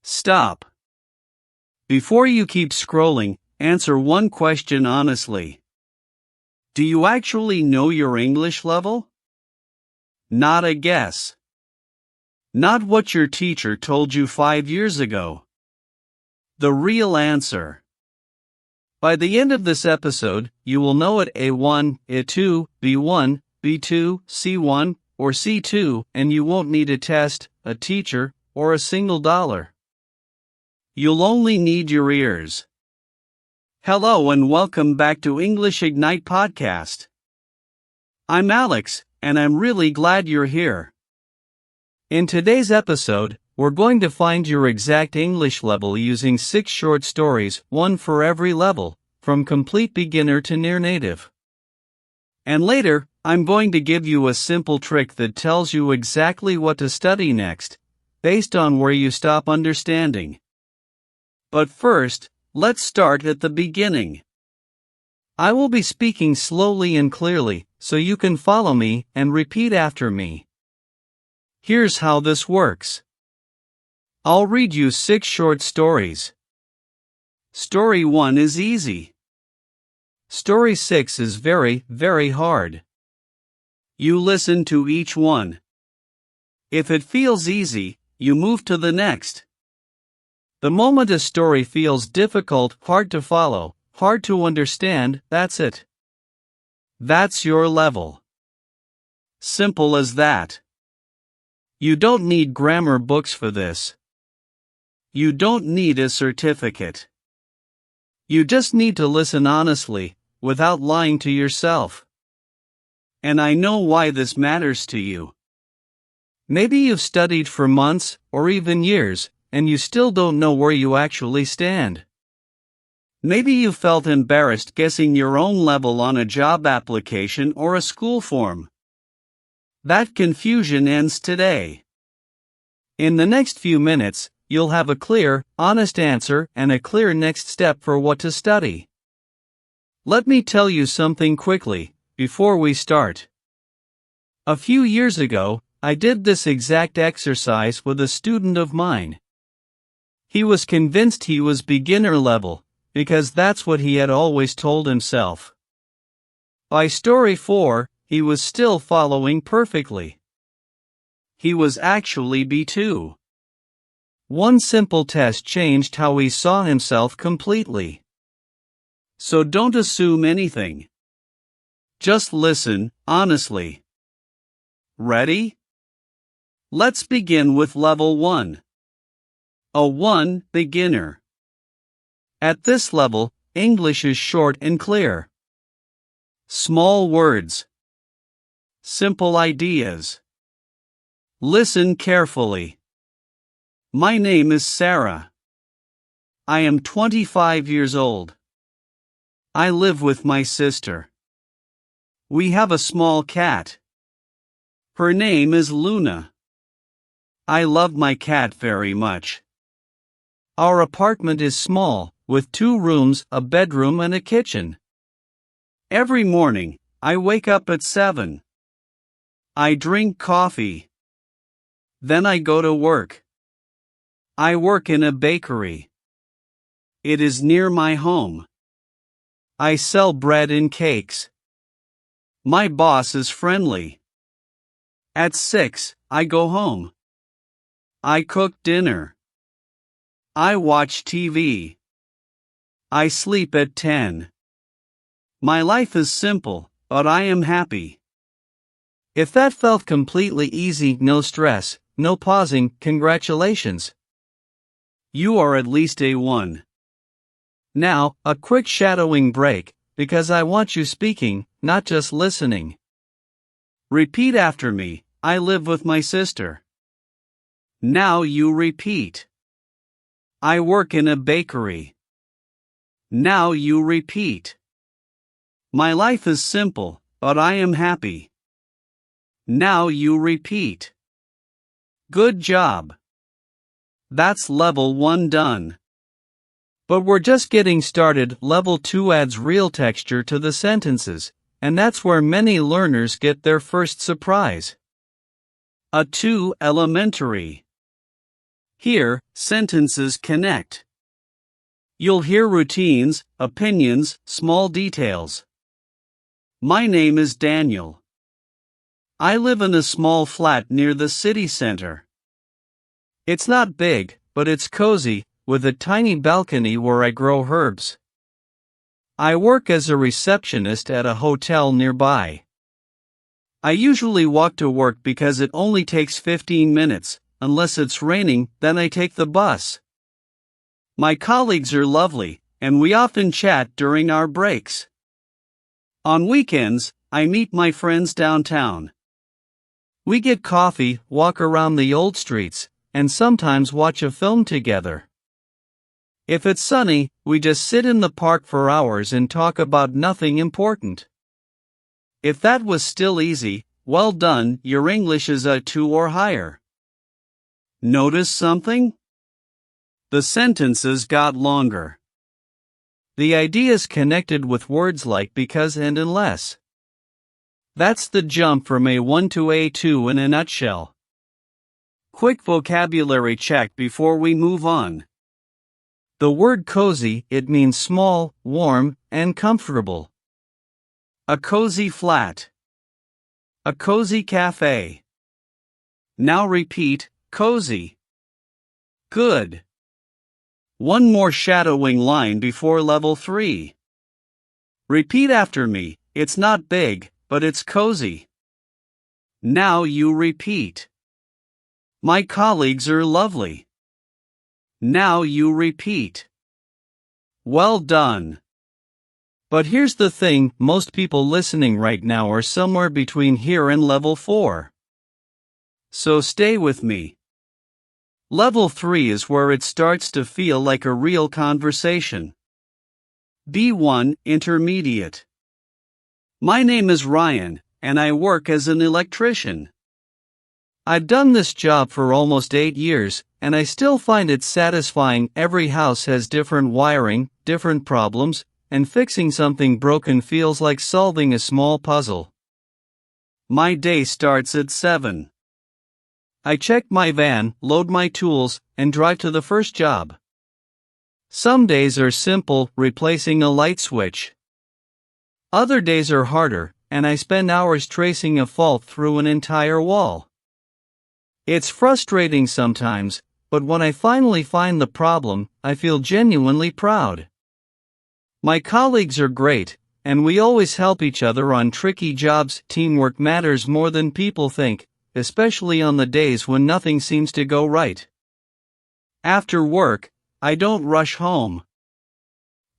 Stop. Before you keep scrolling, answer one question honestly. Do you actually know your English level? Not a guess. Not what your teacher told you 5 years ago. The real answer. By the end of this episode, you will know it A1, A2, B1, B2, C1, or C2, and you won't need a test, a teacher, or a single dollar. You'll only need your ears. Hello and welcome back to English Ignite Podcast. I'm Alex, and I'm really glad you're here. In today's episode, we're going to find your exact English level using 6 short stories, one for every level, from complete beginner to near native. And later, I'm going to give you a simple trick that tells you exactly what to study next, based on where you stop understanding. But first, let's start at the beginning. I will be speaking slowly and clearly, so you can follow me and repeat after me. Here's how this works. I'll read you 6 short stories. Story 1 is easy. Story 6 is very, very hard. You listen to each one. If it feels easy, you move to the next. The moment a story feels difficult, hard to follow, hard to understand, that's it. That's your level. Simple as that. You don't need grammar books for this. You don't need a certificate. You just need to listen honestly, without lying to yourself. And I know why this matters to you. Maybe you've studied for months, or even years, and you still don't know where you actually stand. Maybe you felt embarrassed guessing your own level on a job application or a school form. That confusion ends today. In the next few minutes, you'll have a clear, honest answer and a clear next step for what to study. Let me tell you something quickly, before we start. A few years ago, I did this exact exercise with a student of mine. He was convinced he was beginner level, because that's what he had always told himself. By story 4, he was still following perfectly. He was actually B2. One simple test changed how he saw himself completely. So don't assume anything. Just listen, honestly. Ready? Let's begin with level 1. A 1, beginner. At this level, English is short and clear. Small words. Simple ideas. Listen carefully. My name is Sarah. I am 25 years old. I live with my sister. We have a small cat. Her name is Luna. I love my cat very much. Our apartment is small, with 2 rooms, a bedroom and a kitchen. Every morning, I wake up at 7. I drink coffee. Then I go to work. I work in a bakery. It is near my home. I sell bread and cakes. My boss is friendly. At 6, I go home. I cook dinner. I watch TV. I sleep at 10. My life is simple, but I am happy. If that felt completely easy, no stress, no pausing, congratulations. You are at least A1. Now, a quick shadowing break, because I want you speaking, not just listening. Repeat after me. I live with my sister. Now you repeat. I work in a bakery. Now you repeat. My life is simple, but I am happy. Now you repeat. Good job. That's level 1 done. But we're just getting started. Level 2 adds real texture to the sentences, and that's where many learners get their first surprise. A 2, elementary. Here, sentences connect. You'll hear routines, opinions, small details. My name is Daniel. I live in a small flat near the city center. It's not big, but it's cozy, with a tiny balcony where I grow herbs. I work as a receptionist at a hotel nearby. I usually walk to work because it only takes 15 minutes, unless it's raining, then I take the bus. My colleagues are lovely, and we often chat during our breaks. On weekends, I meet my friends downtown. We get coffee, walk around the old streets, and sometimes watch a film together. If it's sunny, we just sit in the park for hours and talk about nothing important. If that was still easy, well done, your English is a 2 or higher. Notice something? The sentences got longer. The ideas connected with words like because and unless. That's the jump from A1 to A2 in a nutshell. Quick vocabulary check before we move on. The word cozy, it means small, warm, and comfortable. A cozy flat. A cozy cafe. Now repeat, cozy. Good. One more shadowing line before level 3. Repeat after me, it's not big, but it's cozy. Now you repeat. My colleagues are lovely. Now you repeat. Well done. But here's the thing, most people listening right now are somewhere between here and level 4. So stay with me. Level 3 is where it starts to feel like a real conversation. B1 Intermediate. My name is Ryan, and I work as an electrician. I've done this job for almost 8 years, and I still find it satisfying. Every house has different wiring, different problems, and fixing something broken feels like solving a small puzzle. My day starts at 7. I check my van, load my tools, and drive to the first job. Some days are simple, replacing a light switch. Other days are harder, and I spend hours tracing a fault through an entire wall. It's frustrating sometimes, but when I finally find the problem, I feel genuinely proud. My colleagues are great, and we always help each other on tricky jobs. Teamwork matters more than people think, especially on the days when nothing seems to go right. After work, I don't rush home.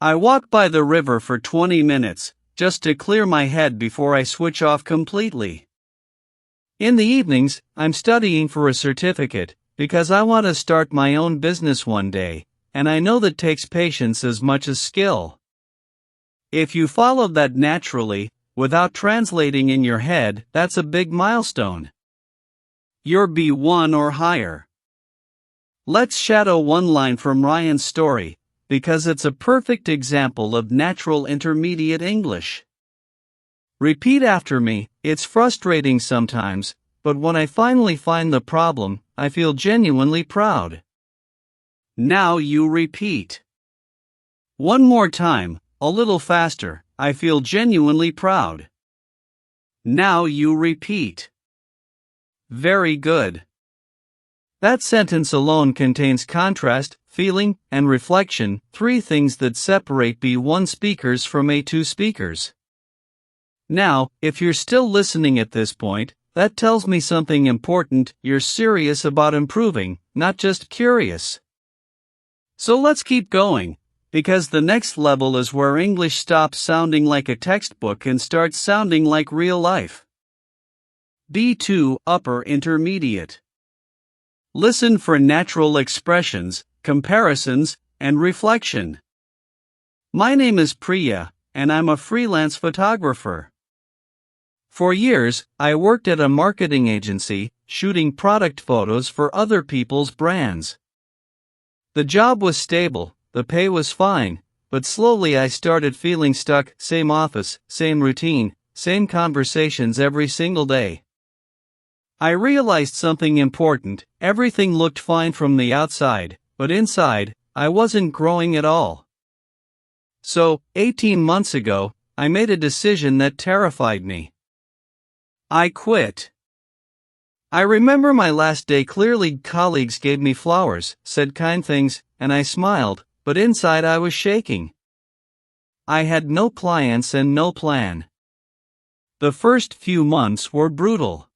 I walk by the river for 20 minutes, just to clear my head before I switch off completely. In the evenings, I'm studying for a certificate, because I want to start my own business one day, and I know that takes patience as much as skill. If you followed that naturally, without translating in your head, that's a big milestone. You're B1 or higher. Let's shadow one line from Ryan's story, because it's a perfect example of natural intermediate English. Repeat after me, it's frustrating sometimes, but when I finally find the problem, I feel genuinely proud. Now you repeat. One more time, a little faster, I feel genuinely proud. Now you repeat. Very good. That sentence alone contains contrast, feeling, and reflection, 3 things that separate B1 speakers from A2 speakers. Now, if you're still listening at this point, that tells me something important. You're serious about improving, not just curious. So let's keep going, because the next level is where English stops sounding like a textbook and starts sounding like real life. B2 Upper Intermediate. Listen for natural expressions, comparisons, and reflection. My name is Priya, and I'm a freelance photographer. For years, I worked at a marketing agency, shooting product photos for other people's brands. The job was stable, the pay was fine, but slowly I started feeling stuck. Same office, same routine, same conversations every single day. I realized something important. Everything looked fine from the outside, but inside, I wasn't growing at all. So, 18 months ago, I made a decision that terrified me. I quit. I remember my last day clearly. Colleagues gave me flowers, said kind things, and I smiled, but inside I was shaking. I had no clients and no plan. The first few months were brutal.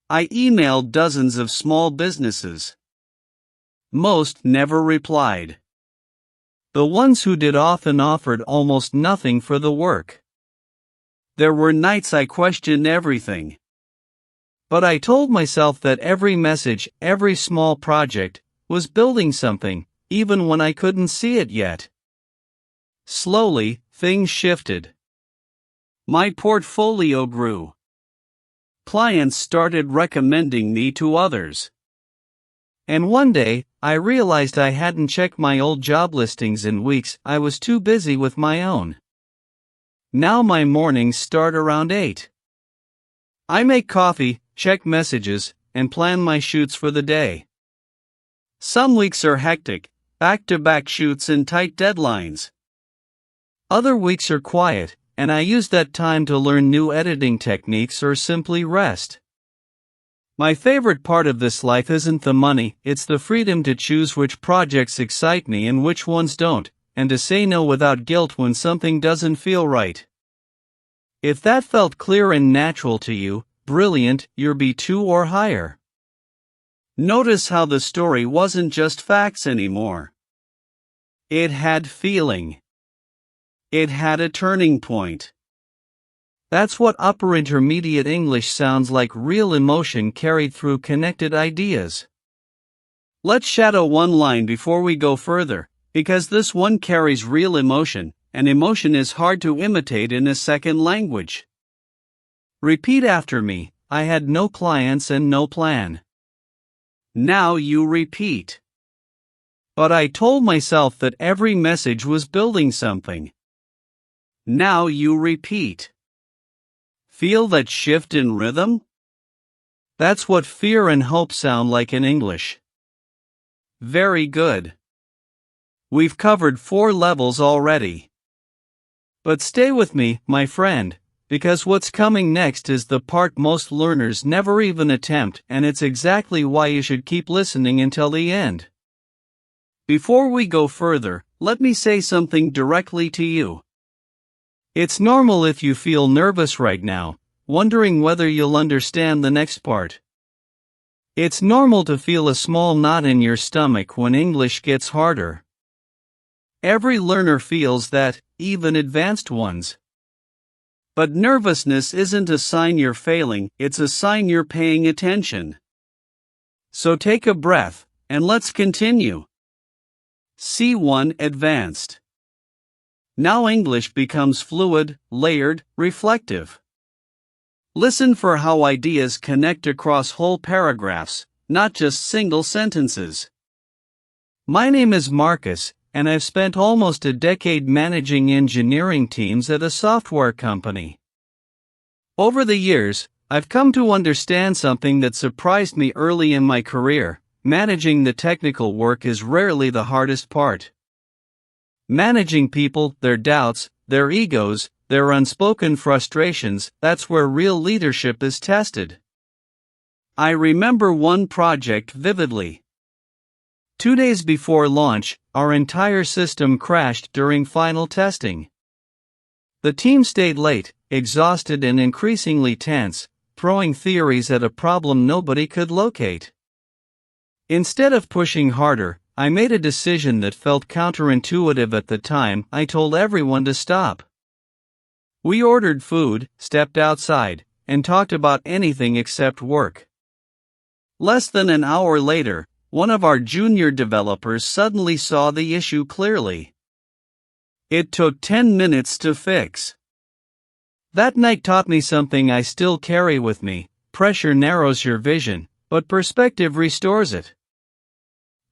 I emailed dozens of small businesses. Most never replied. The ones who did often offered almost nothing for the work. There were nights I questioned everything. But I told myself that every message, every small project, was building something, even when I couldn't see it yet. Slowly, things shifted. My portfolio grew. Clients started recommending me to others. And one day, I realized I hadn't checked my old job listings in weeks. I was too busy with my own. Now my mornings start around 8. I make coffee, check messages, and plan my shoots for the day. Some weeks are hectic, back-to-back shoots and tight deadlines. Other weeks are quiet, and I use that time to learn new editing techniques or simply rest. My favorite part of this life isn't the money, it's the freedom to choose which projects excite me and which ones don't, and to say no without guilt when something doesn't feel right. If that felt clear and natural to you, brilliant, you're B2 or higher. Notice how the story wasn't just facts anymore. It had feeling. It had a turning point. That's what upper intermediate English sounds like, real emotion carried through connected ideas. Let's shadow one line before we go further, because this one carries real emotion, and emotion is hard to imitate in a second language. Repeat after me. I had no clients and no plan. Now you repeat. But I told myself that every message was building something. Now you repeat. Feel that shift in rhythm? That's what fear and hope sound like in English. Very good. We've covered 4 levels already. But stay with me, my friend, because what's coming next is the part most learners never even attempt, and it's exactly why you should keep listening until the end. Before we go further, let me say something directly to you. It's normal if you feel nervous right now, wondering whether you'll understand the next part. It's normal to feel a small knot in your stomach when English gets harder. Every learner feels that, even advanced ones. But nervousness isn't a sign you're failing, it's a sign you're paying attention. So take a breath, and let's continue. C1 Advanced. Now English becomes fluid, layered, reflective. Listen for how ideas connect across whole paragraphs, not just single sentences. My name is Marcus, and I've spent almost a decade managing engineering teams at a software company. Over the years, I've come to understand something that surprised me early in my career: managing the technical work is rarely the hardest part. Managing people, their doubts, their egos, their unspoken frustrations, that's where real leadership is tested. I remember one project vividly. 2 days before launch, our entire system crashed during final testing. The team stayed late, exhausted and increasingly tense, throwing theories at a problem nobody could locate. Instead of pushing harder, I made a decision that felt counterintuitive at the time. I told everyone to stop. We ordered food, stepped outside, and talked about anything except work. Less than an hour later, one of our junior developers suddenly saw the issue clearly. It took 10 minutes to fix. That night taught me something I still carry with me: pressure narrows your vision, but perspective restores it.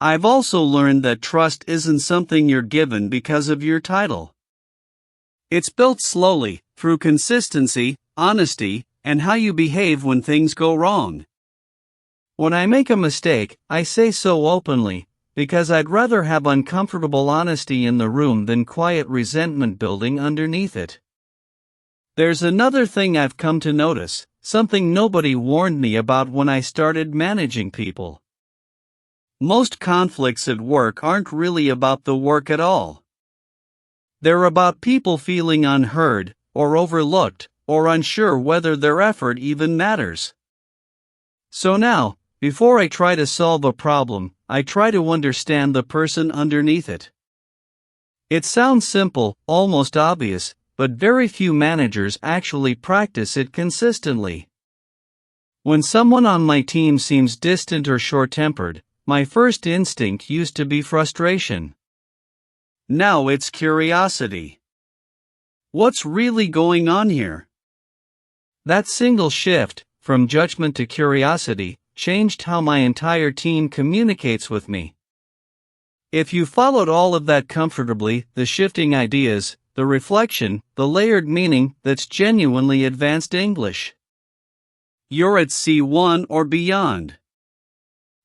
I've also learned that trust isn't something you're given because of your title. It's built slowly, through consistency, honesty, and how you behave when things go wrong. When I make a mistake, I say so openly, because I'd rather have uncomfortable honesty in the room than quiet resentment building underneath it. There's another thing I've come to notice, something nobody warned me about when I started managing people. Most conflicts at work aren't really about the work at all. They're about people feeling unheard, or overlooked, or unsure whether their effort even matters. So now, before I try to solve a problem, I try to understand the person underneath it. It sounds simple, almost obvious, but very few managers actually practice it consistently. When someone on my team seems distant or short-tempered, my first instinct used to be frustration. Now it's curiosity. What's really going on here? That single shift, from judgment to curiosity, changed how my entire team communicates with me. If you followed all of that comfortably, the shifting ideas, the reflection, the layered meaning, that's genuinely advanced English. You're at C1 or beyond.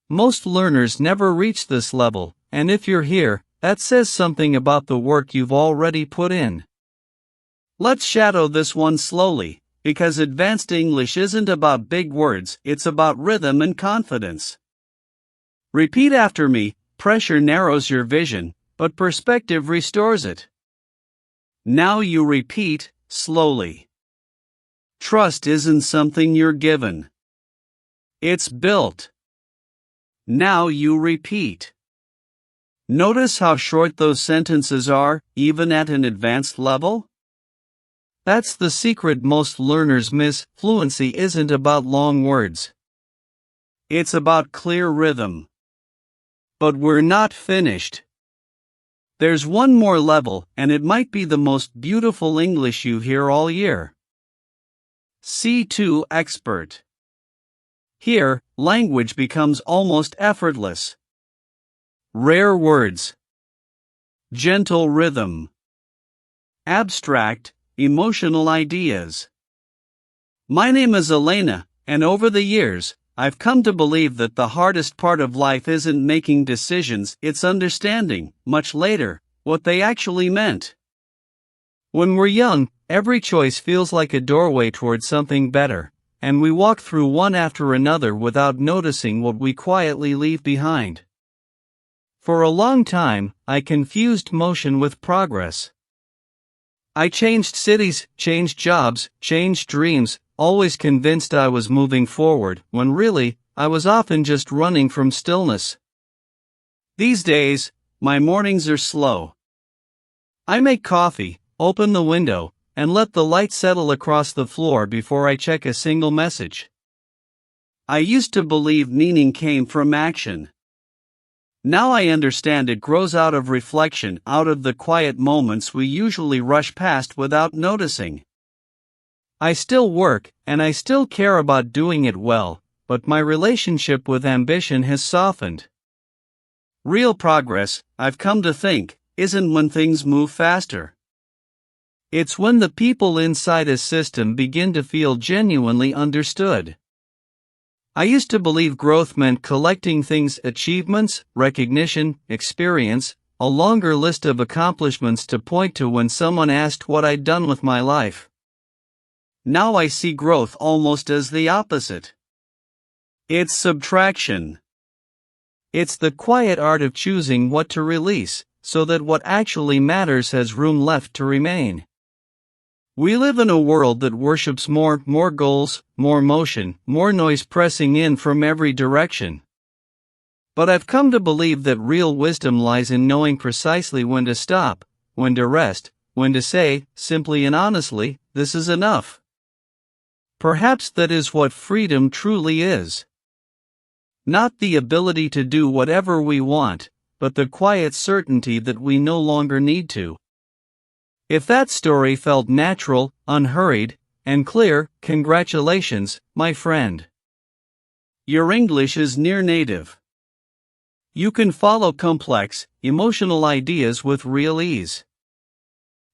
Most learners never reach this level, and if you're here, that says something about the work you've already put in. Let's shadow this one slowly, because advanced English isn't about big words, it's about rhythm and confidence. Repeat after me: pressure narrows your vision, but perspective restores it. Now you repeat, slowly. Trust isn't something you're given. It's built. Now you repeat. Notice how short those sentences are, even at an advanced level? That's the secret most learners miss. Fluency isn't about long words. It's about clear rhythm. But we're not finished. There's one more level, and it might be the most beautiful English you hear all year. C2 Expert. Here, language becomes almost effortless. Rare words. Gentle rhythm. Abstract, emotional ideas. My name is Elena, and over the years, I've come to believe that the hardest part of life isn't making decisions, it's understanding, much later, what they actually meant. When we're young, every choice feels like a doorway toward something better, and we walk through one after another without noticing what we quietly leave behind. For a long time, I confused motion with progress. I changed cities, changed jobs, changed dreams, always convinced I was moving forward, when really, I was often just running from stillness. These days, my mornings are slow. I make coffee, open the window, and let the light settle across the floor before I check a single message. I used to believe meaning came from action. Now I understand it grows out of reflection, out of the quiet moments we usually rush past without noticing. I still work, and I still care about doing it well, but my relationship with ambition has softened. Real progress, I've come to think, isn't when things move faster. It's when the people inside a system begin to feel genuinely understood. I used to believe growth meant collecting things: achievements, recognition, experience, a longer list of accomplishments to point to when someone asked what I'd done with my life. Now I see growth almost as the opposite. It's subtraction. It's the quiet art of choosing what to release, so that what actually matters has room left to remain. We live in a world that worships more goals, more motion, more noise pressing in from every direction. But I've come to believe that real wisdom lies in knowing precisely when to stop, when to rest, when to say, simply and honestly, this is enough. Perhaps that is what freedom truly is. Not the ability to do whatever we want, but the quiet certainty that we no longer need to. If that story felt natural, unhurried, and clear, congratulations, my friend. Your English is near native. You can follow complex, emotional ideas with real ease.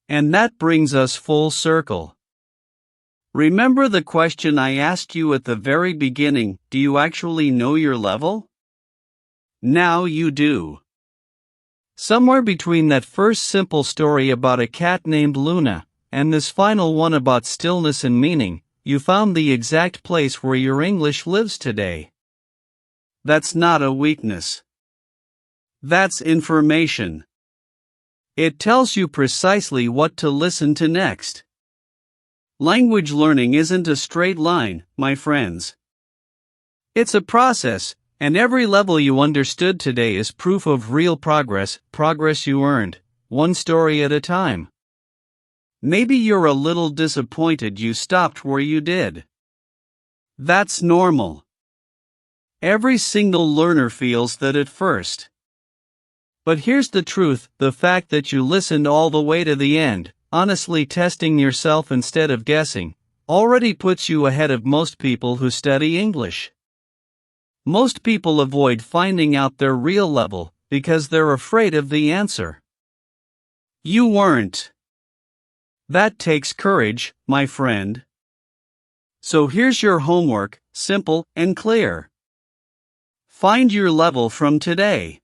And that brings us full circle. Remember the question I asked you at the very beginning, do you actually know your level? Now you do. Somewhere between that first simple story about a cat named Luna, and this final one about stillness and meaning, you found the exact place where your English lives today. That's not a weakness. That's information. It tells you precisely what to listen to next. Language learning isn't a straight line, my friends. It's a process, and every level you understood today is proof of real progress you earned, one story at a time. Maybe you're a little disappointed you stopped where you did. That's normal. Every single learner feels that at first. But here's the truth, the fact that you listened all the way to the end, honestly testing yourself instead of guessing, already puts you ahead of most people who study English. Most people avoid finding out their real level because they're afraid of the answer. You weren't. That takes courage, my friend. So here's your homework, simple and clear. Find your level from today.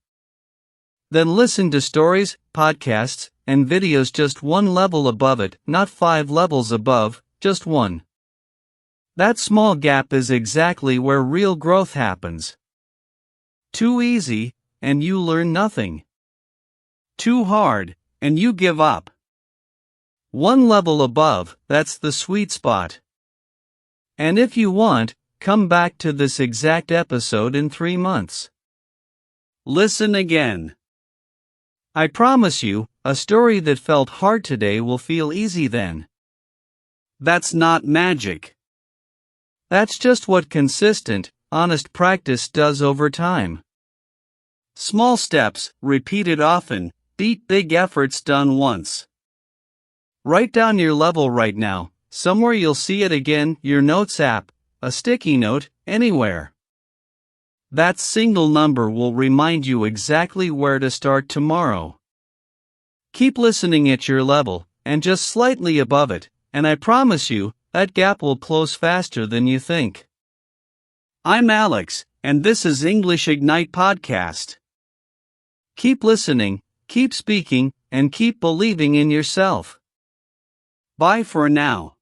Then listen to stories, podcasts, and videos just one level above it, not 5 levels above, just one. That small gap is exactly where real growth happens. Too easy, and you learn nothing. Too hard, and you give up. One level above, that's the sweet spot. And if you want, come back to this exact episode in 3 months. Listen again. I promise you, a story that felt hard today will feel easy then. That's not magic. That's just what consistent, honest practice does over time. Small steps, repeated often, beat big efforts done once. Write down your level right now, somewhere you'll see it again, your notes app, a sticky note, anywhere. That single number will remind you exactly where to start tomorrow. Keep listening at your level, and just slightly above it, and I promise you, that gap will close faster than you think. I'm Alex, and this is English Ignite Podcast. Keep listening, keep speaking, and keep believing in yourself. Bye for now.